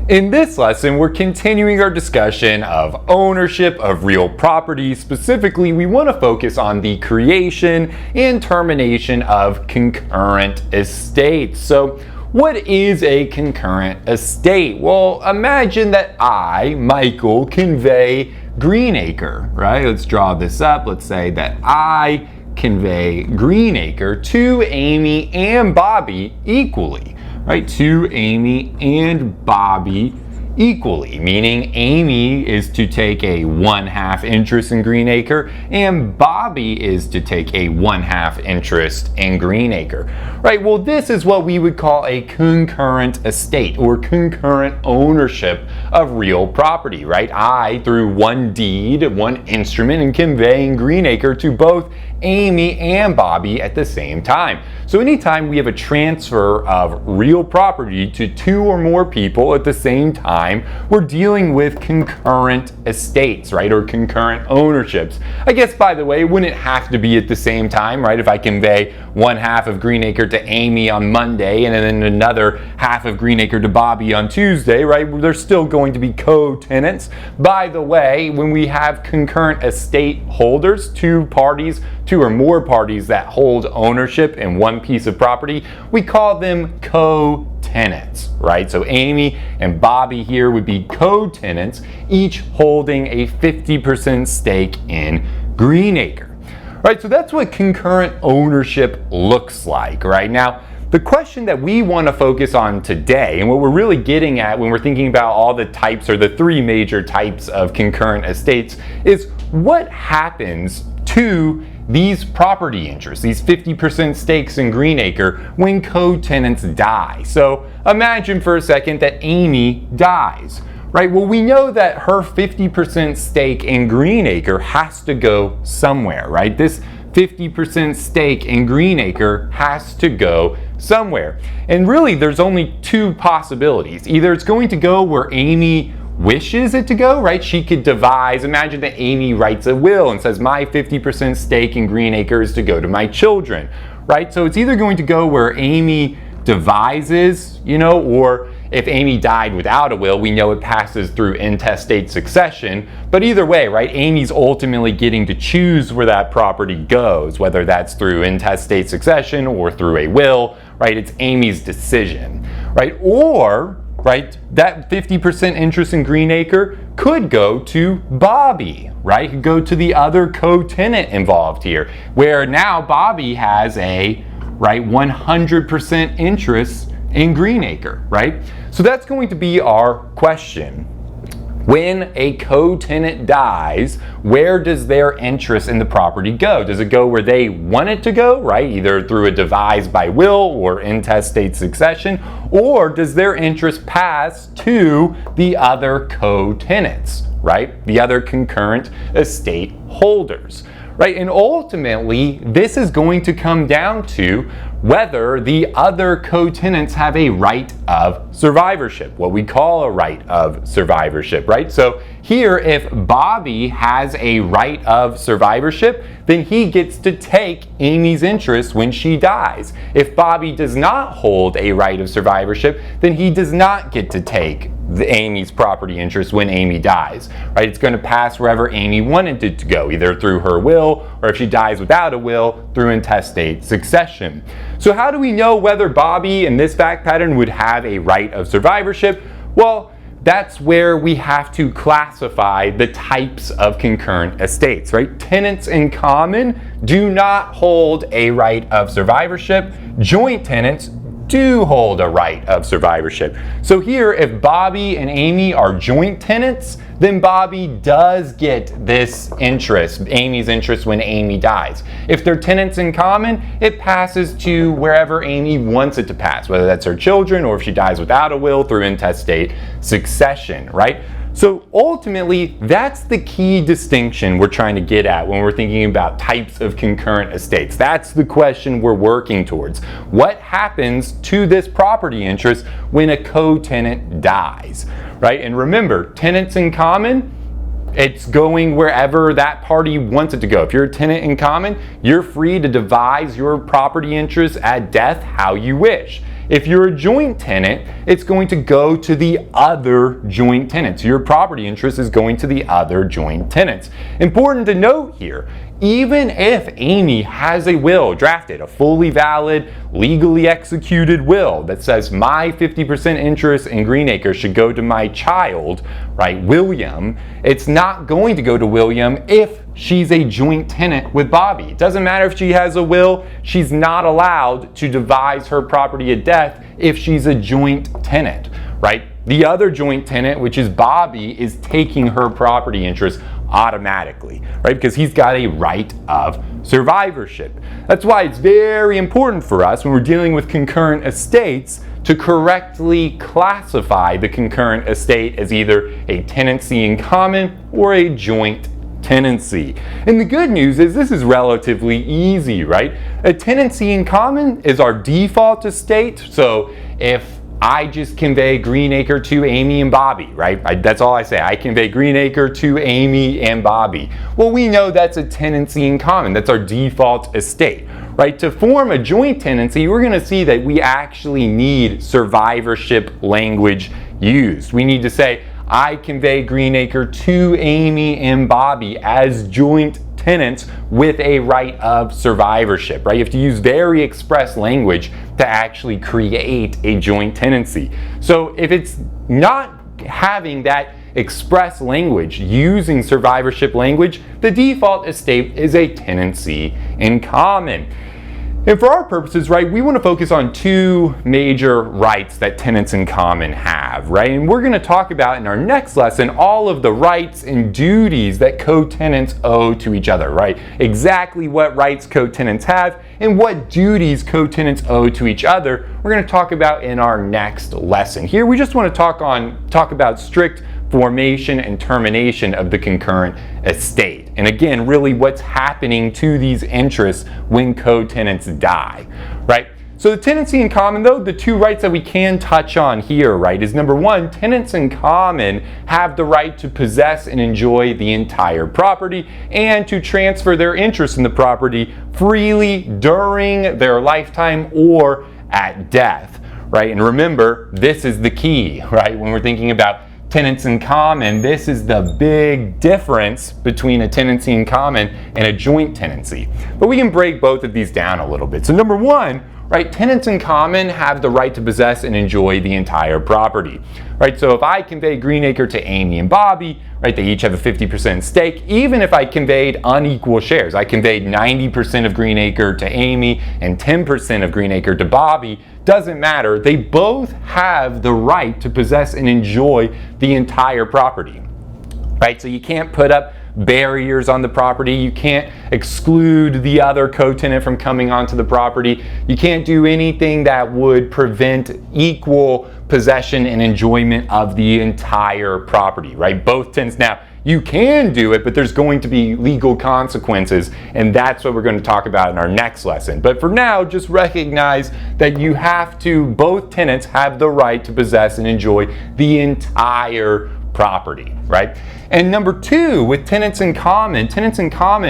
In this lesson, we're continuing our discussion of ownership of real property. Specifically, we want to focus on the creation and termination of concurrent estates. So, what is a concurrent estate? Well, imagine that I, Michael, convey Greenacre, right? Let's draw this up. Let's say that I convey Greenacre to Amy and Bobby equally. Right, to Amy and Bobby equally, meaning Amy is to take a 1/2 interest in Greenacre and Bobby is to take a 1/2 interest in Greenacre. Right, well, this is what we would call a concurrent estate or concurrent ownership of real property, right? I, through one deed, one instrument, and conveying Greenacre to both Amy and Bobby at the same time. So anytime we have a transfer of real property to two or more people at the same time, we're dealing with concurrent estates, right? Or concurrent ownerships. I guess, by the way, wouldn't it have to be at the same time, right? If I convey 1/2 of Greenacre to Amy on Monday and then another 1/2 of Greenacre to Bobby on Tuesday, right? They're still going to be co-tenants. By the way, when we have concurrent estate holders, two or more parties that hold ownership in one piece of property, we call them co-tenants, right? So Amy and Bobby here would be co-tenants, each holding a 50% stake in Greenacre. Right, so that's what concurrent ownership looks like, right? Now, the question that we want to focus on today, and what we're really getting at when we're thinking about all the types or the three major types of concurrent estates, is what happens to these property interests, these 50% stakes in Greenacre, when co-tenants die. So imagine for a second that Amy dies. Right, well, we know that her 50% stake in Greenacre has to go somewhere, right? This 50% stake in Greenacre has to go somewhere. And really, there's only two possibilities. Either it's going to go where Amy wishes it to go, right? She could devise, imagine that Amy writes a will and says, my 50% stake in Greenacre is to go to my children, right? So it's either going to go where Amy devises, or if Amy died without a will, we know it passes through intestate succession. But either way, right, Amy's ultimately getting to choose where that property goes, whether that's through intestate succession or through a will, right? It's Amy's decision, right? Or, right, that 50% interest in Greenacre could go to Bobby, right? It could go to the other co-tenant involved here, where now Bobby has a 100% interest in Greenacre, right? So that's going to be our question. When a co-tenant dies, where does their interest in the property go? Does it go where they want it to go, right? Either through a devise by will or intestate succession, or does their interest pass to the other co-tenants, right? The other concurrent estate holders. Right, and ultimately, this is going to come down to whether the other co-tenants have a right of survivorship, what we call a right of survivorship, right? So here, if Bobby has a right of survivorship, then he gets to take Amy's interest when she dies. If Bobby does not hold a right of survivorship, then he does not get to take Amy's property interest when Amy dies, right? It's going to pass wherever Amy wanted it to go, either through her will, or if she dies without a will, through intestate succession. So how do we know whether Bobby in this fact pattern would have a right of survivorship? Well, that's where we have to classify the types of concurrent estates, right? Tenants in common do not hold a right of survivorship. Joint tenants do hold a right of survivorship. So here, if Bobby and Amy are joint tenants, then Bobby does get this interest, Amy's interest, when Amy dies. If they're tenants in common, it passes to wherever Amy wants it to pass, whether that's her children or if she dies without a will through intestate succession, right? So ultimately, that's the key distinction we're trying to get at when we're thinking about types of concurrent estates. That's the question we're working towards. What happens to this property interest when a co-tenant dies, right? And remember, tenants in common, it's going wherever that party wants it to go. If you're a tenant in common, you're free to devise your property interest at death how you wish. If you're a joint tenant, it's going to go to the other joint tenants. Your property interest is going to the other joint tenants. Important to note here, even if Amy has a will drafted, a fully valid, legally executed will that says my 50% interest in Greenacre should go to my child, right, William, it's not going to go to William if she's a joint tenant with Bobby. It doesn't matter if she has a will, she's not allowed to devise her property at death if she's a joint tenant, right? The other joint tenant, which is Bobby, is taking her property interest automatically, right? Because he's got a right of survivorship. That's why it's very important for us when we're dealing with concurrent estates to correctly classify the concurrent estate as either a tenancy in common or a joint tenancy. And the good news is this is relatively easy, right? A tenancy in common is our default estate. So if I just convey Greenacre to Amy and Bobby, right? That's all I say. I convey Greenacre to Amy and Bobby. Well, we know that's a tenancy in common. That's our default estate, right? To form a joint tenancy, we're going to see that we actually need survivorship language used. We need to say, I convey Greenacre to Amy and Bobby as joint tenants with a right of survivorship, right? You have to use very express language to actually create a joint tenancy. So if it's not having that express language using survivorship language, the default estate is a tenancy in common. And for our purposes, right, we want to focus on two major rights that tenants in common have, right? And we're going to talk about in our next lesson all of the rights and duties that co-tenants owe to each other, right? Exactly what rights co-tenants have and what duties co-tenants owe to each other, we're going to talk about in our next lesson. Here we just want to talk about strict formation and termination of the concurrent estate. And again, really what's happening to these interests when co-tenants die, right? So the tenancy in common, though, the two rights that we can touch on here, right, is number one, tenants in common have the right to possess and enjoy the entire property and to transfer their interest in the property freely during their lifetime or at death, right? And remember, this is the key, right? When we're thinking about tenants in common, this is the big difference between a tenancy in common and a joint tenancy. But we can break both of these down a little bit. So number one, right, tenants in common have the right to possess and enjoy the entire property, right? So if I convey Greenacre to Amy and Bobby, right, they each have a 50% stake. Even if I conveyed unequal shares, I conveyed 90% of Greenacre to Amy and 10% of Greenacre to Bobby, doesn't matter. They both have the right to possess and enjoy the entire property, right? So you can't put up barriers on the property. You can't exclude the other co-tenant from coming onto the property. You can't do anything that would prevent equal possession and enjoyment of the entire property, right? Both tenants. Now, you can do it, but there's going to be legal consequences, and that's what we're going to talk about in our next lesson. But for now, just recognize that both tenants have the right to possess and enjoy the entire property, right? And number two, with tenants in common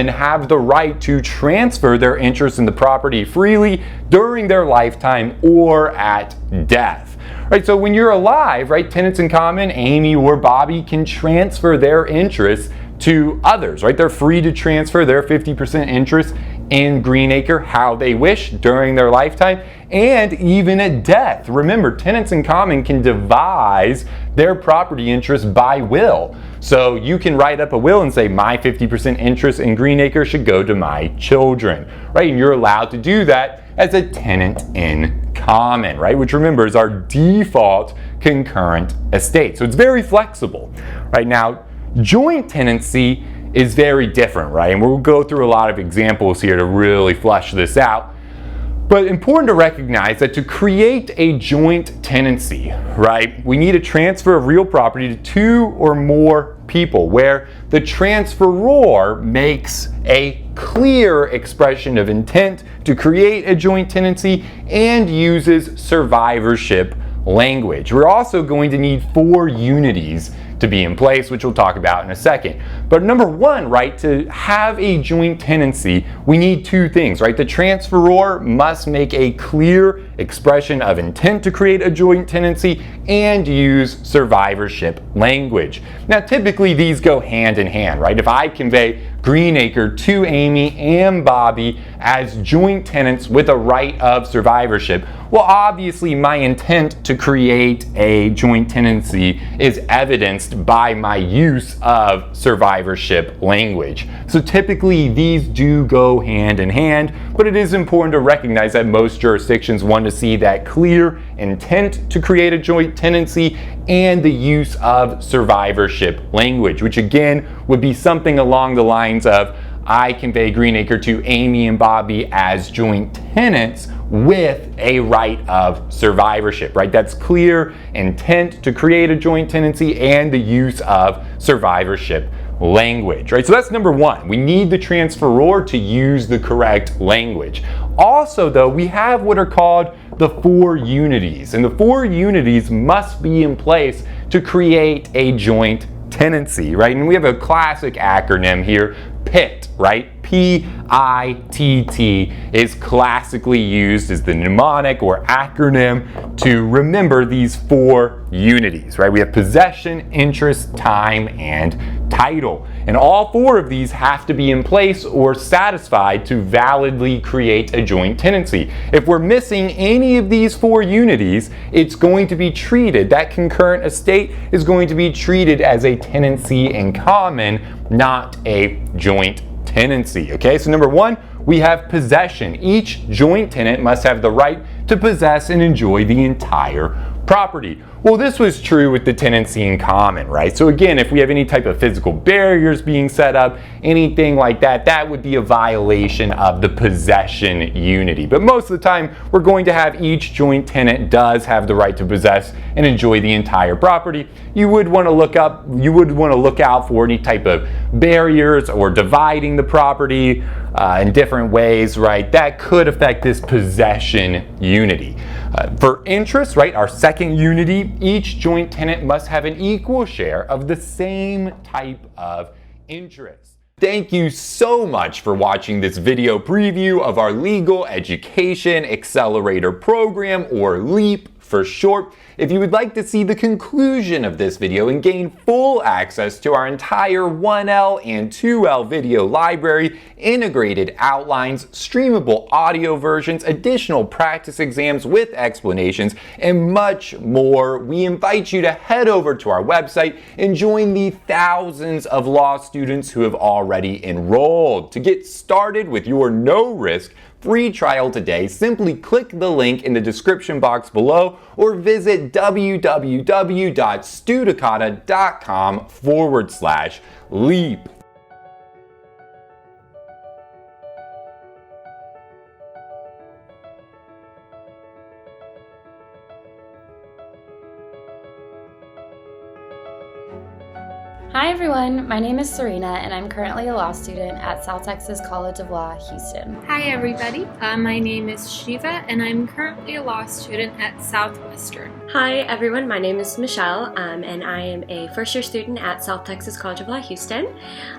have the right to transfer their interest in the property freely during their lifetime or at death. Right, so when you're alive, right, tenants in common, Amy or Bobby, can transfer their interest to others, right? They're free to transfer their 50% interest in Greenacre how they wish during their lifetime and even at death. Remember, tenants in common can devise their property interest by will. So you can write up a will and say, my 50% interest in Greenacre should go to my children, right? And you're allowed to do that as a tenant in common, right? Which remember is our default concurrent estate. So it's very flexible, right? Now, joint tenancy is very different, right? And we'll go through a lot of examples here to really flesh this out. But important to recognize that to create a joint tenancy, right, we need a transfer of real property to two or more people where the transferor makes a clear expression of intent to create a joint tenancy and uses survivorship language. We're also going to need 4 unities to be in place, which we'll talk about in a second. But number one, right, to have a joint tenancy, we need 2 things, right? The transferor must make a clear expression of intent to create a joint tenancy and use survivorship language. Now, typically these go hand in hand, right? If I convey Greenacre to Amy and Bobby as joint tenants with a right of survivorship, well, obviously my intent to create a joint tenancy is evidenced by my use of survivorship language. So typically these do go hand in hand, but it is important to recognize that most jurisdictions want to see that clear intent to create a joint tenancy and the use of survivorship language, which again would be something along the lines of, I convey Greenacre to Amy and Bobby as joint tenants with a right of survivorship, right? That's clear intent to create a joint tenancy and the use of survivorship language, right? So that's number one. We need the transferor to use the correct language. Also, though, we have what are called the 4 unities, and the 4 unities must be in place to create a joint tenancy, right? And we have a classic acronym here, PITT, right? P-I-T-T is classically used as the mnemonic or acronym to remember these 4 unities, right? We have possession, interest, time, and title. And all 4 of these have to be in place or satisfied to validly create a joint tenancy. If we're missing any of these 4 unities, it's going to be treated, that concurrent estate is going to be treated as a tenancy in common, not a joint tenancy. Okay, so number one, we have possession. Each joint tenant must have the right to possess and enjoy the entire property. Well, this was true with the tenancy in common, right? So again, if we have any type of physical barriers being set up, anything like that, that would be a violation of the possession unity. But most of the time, we're going to have each joint tenant does have the right to possess and enjoy the entire property. You would want to look out for any type of barriers or dividing the property in different ways, right? That could affect this possession unity. For interest, right, our second unity, each joint tenant must have an equal share of the same type of interest. Thank you so much for watching this video preview of our Legal Education Accelerator Program, or LEAP for short. If you would like to see the conclusion of this video and gain full access to our entire 1L and 2L video library, integrated outlines, streamable audio versions, additional practice exams with explanations, and much more, we invite you to head over to our website and join the thousands of law students who have already enrolled. To get started with your no-risk free trial today, simply click the link in the description box below or visit www.studicata.com/leap. Hi everyone, my name is Serena and I'm currently a law student at South Texas College of Law, Houston. Hi everybody, my name is Shiva and I'm currently a law student at Southwestern. Hi everyone, my name is Michelle and I am a first year student at South Texas College of Law, Houston.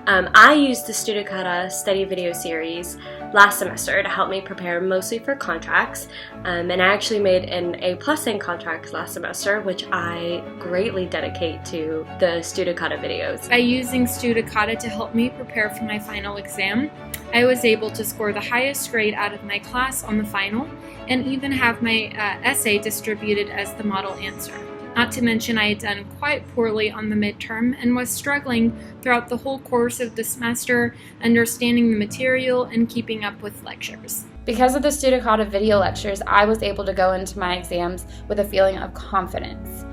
I used the Studicata study video series last semester to help me prepare mostly for contracts, and I actually made an A+ in contracts last semester, which I greatly dedicate to the Studicata videos. By using Studicata to help me prepare for my final exam, I was able to score the highest grade out of my class on the final and even have my essay distributed as the model answer. Not to mention I had done quite poorly on the midterm and was struggling throughout the whole course of the semester, understanding the material and keeping up with lectures. Because of the Studicata video lectures, I was able to go into my exams with a feeling of confidence.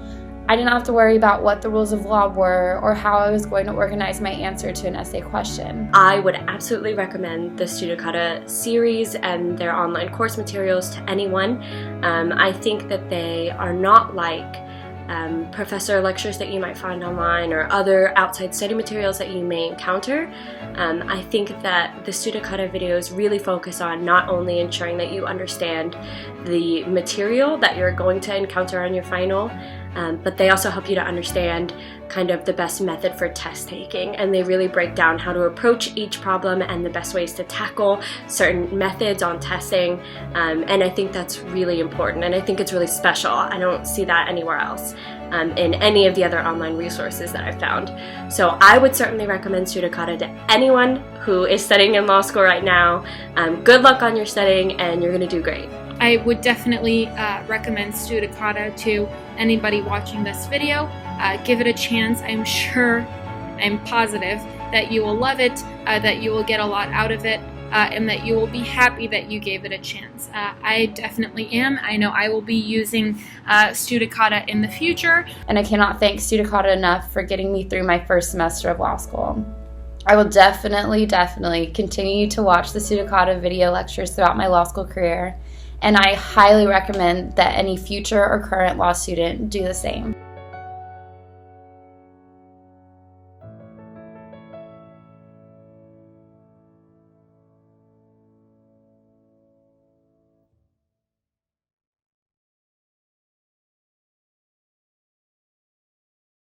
I didn't have to worry about what the rules of law were or how I was going to organize my answer to an essay question. I would absolutely recommend the Studicata series and their online course materials to anyone. I think that they are not like professor lectures that you might find online or other outside study materials that you may encounter. I think that the Studicata videos really focus on not only ensuring that you understand the material that you're going to encounter on your final, but they also help you to understand kind of the best method for test taking, and they really break down how to approach each problem and the best ways to tackle certain methods on testing, and I think that's really important, and I think it's really special. I don't see that anywhere else in any of the other online resources that I've found. So I would certainly recommend Studicata to anyone who is studying in law school right now. Good luck on your studying, and you're going to do great. I would definitely recommend Studicata to anybody watching this video. Give it a chance. I'm positive that you will love it, that you will get a lot out of it, and that you will be happy that you gave it a chance. I definitely am. I know I will be using Studicata in the future. And I cannot thank Studicata enough for getting me through my first semester of law school. I will definitely continue to watch the Studicata video lectures throughout my law school career, and I highly recommend that any future or current law student do the same.